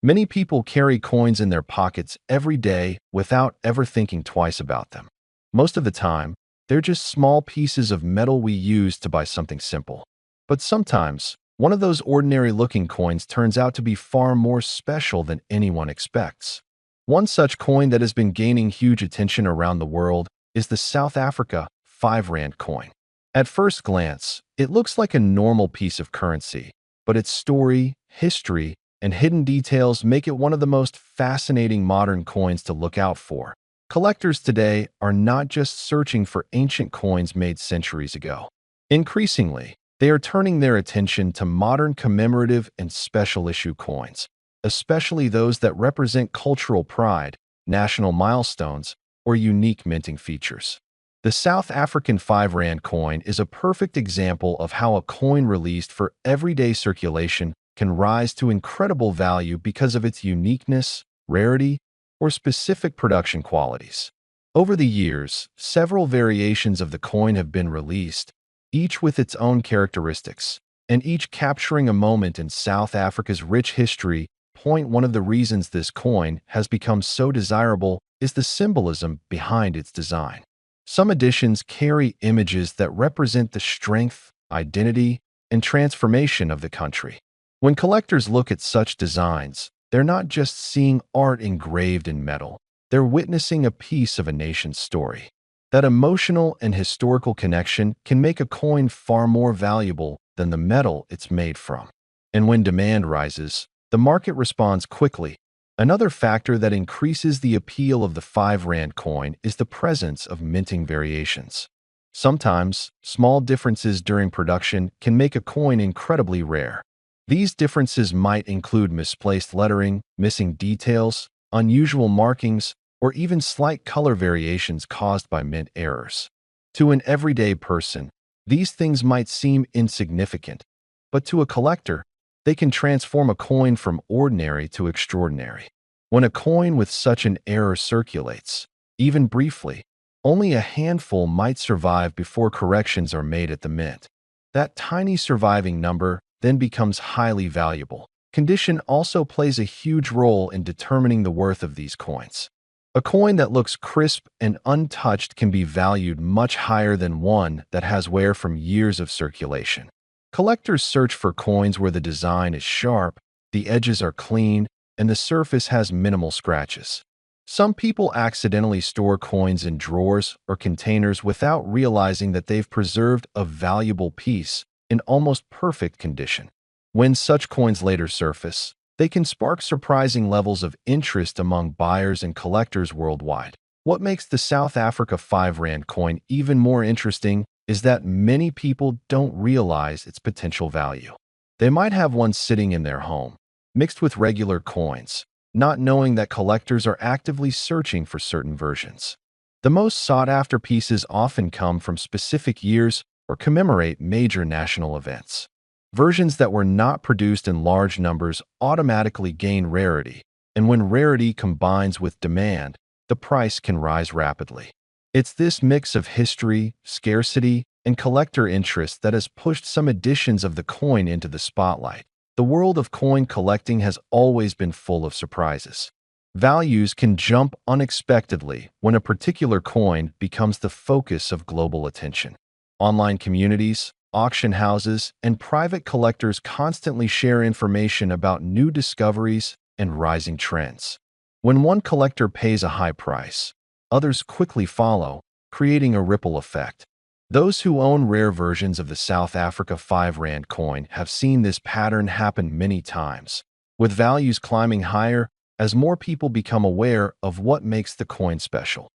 Many people carry coins in their pockets every day without ever thinking twice about them. Most of the time, they're just small pieces of metal we use to buy something simple. But sometimes, one of those ordinary-looking coins turns out to be far more special than anyone expects. One such coin that has been gaining huge attention around the world is the South Africa 5 Rand coin. At first glance, it looks like a normal piece of currency, but its story, history, and hidden details make it one of the most fascinating modern coins to look out for. Collectors today are not just searching for ancient coins made centuries ago. Increasingly, they are turning their attention to modern commemorative and special issue coins, especially those that represent cultural pride, national milestones, or unique minting features. The South African 5 Rand coin is a perfect example of how a coin released for everyday circulation can rise to incredible value because of its uniqueness, rarity, or specific production qualities. Over the years, several variations of the coin have been released, each with its own characteristics, and each capturing a moment in South Africa's rich history. One of the reasons this coin has become so desirable is the symbolism behind its design. Some editions carry images that represent the strength, identity, and transformation of the country. When collectors look at such designs, they're not just seeing art engraved in metal, they're witnessing a piece of a nation's story. That emotional and historical connection can make a coin far more valuable than the metal it's made from. And when demand rises, the market responds quickly. Another factor that increases the appeal of the 5 Rand coin is the presence of minting variations. Sometimes, small differences during production can make a coin incredibly rare. These differences might include misplaced lettering, missing details, unusual markings, or even slight color variations caused by mint errors. To an everyday person, these things might seem insignificant, but to a collector, they can transform a coin from ordinary to extraordinary. When a coin with such an error circulates, even briefly, only a handful might survive before corrections are made at the mint. That tiny surviving number then becomes highly valuable. Condition also plays a huge role in determining the worth of these coins. A coin that looks crisp and untouched can be valued much higher than one that has wear from years of circulation. Collectors search for coins where the design is sharp, the edges are clean, and the surface has minimal scratches. Some people accidentally store coins in drawers or containers without realizing that they've preserved a valuable piece in almost perfect condition. When such coins later surface, they can spark surprising levels of interest among buyers and collectors worldwide. What makes the South Africa 5 Rand coin even more interesting is that many people don't realize its potential value. They might have one sitting in their home, mixed with regular coins, not knowing that collectors are actively searching for certain versions. The most sought-after pieces often come from specific years or commemorate major national events. Versions that were not produced in large numbers automatically gain rarity, and when rarity combines with demand, the price can rise rapidly. It's this mix of history, scarcity, and collector interest that has pushed some editions of the coin into the spotlight. The world of coin collecting has always been full of surprises. Values can jump unexpectedly when a particular coin becomes the focus of global attention. Online communities, auction houses, and private collectors constantly share information about new discoveries and rising trends. When one collector pays a high price, others quickly follow, creating a ripple effect. Those who own rare versions of the South Africa 5 Rand coin have seen this pattern happen many times, with values climbing higher as more people become aware of what makes the coin special.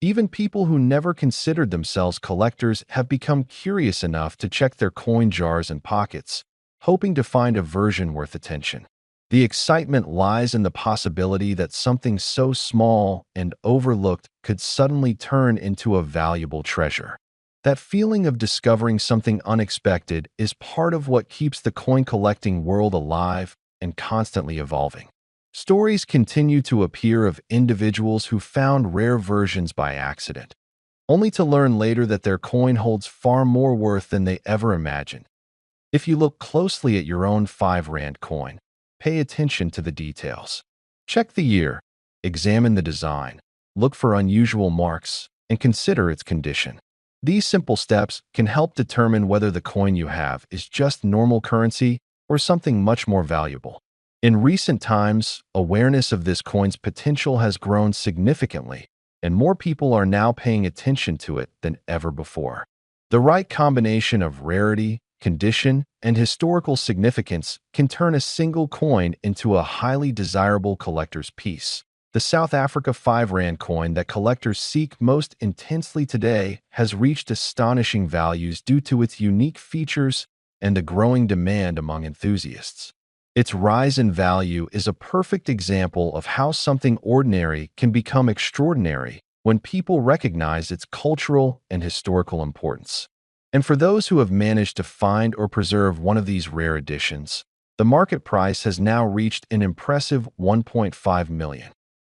Even people who never considered themselves collectors have become curious enough to check their coin jars and pockets, hoping to find a version worth attention. The excitement lies in the possibility that something so small and overlooked could suddenly turn into a valuable treasure. That feeling of discovering something unexpected is part of what keeps the coin collecting world alive and constantly evolving. Stories continue to appear of individuals who found rare versions by accident, only to learn later that their coin holds far more worth than they ever imagined. If you look closely at your own 5 Rand coin, pay attention to the details. Check the year, examine the design, look for unusual marks, and consider its condition. These simple steps can help determine whether the coin you have is just normal currency or something much more valuable. In recent times, awareness of this coin's potential has grown significantly, and more people are now paying attention to it than ever before. The right combination of rarity, condition, and historical significance can turn a single coin into a highly desirable collector's piece. The South Africa 5 Rand coin that collectors seek most intensely today has reached astonishing values due to its unique features and the growing demand among enthusiasts. Its rise in value is a perfect example of how something ordinary can become extraordinary when people recognize its cultural and historical importance. And for those who have managed to find or preserve one of these rare editions, the market price has now reached an impressive 1.5 million.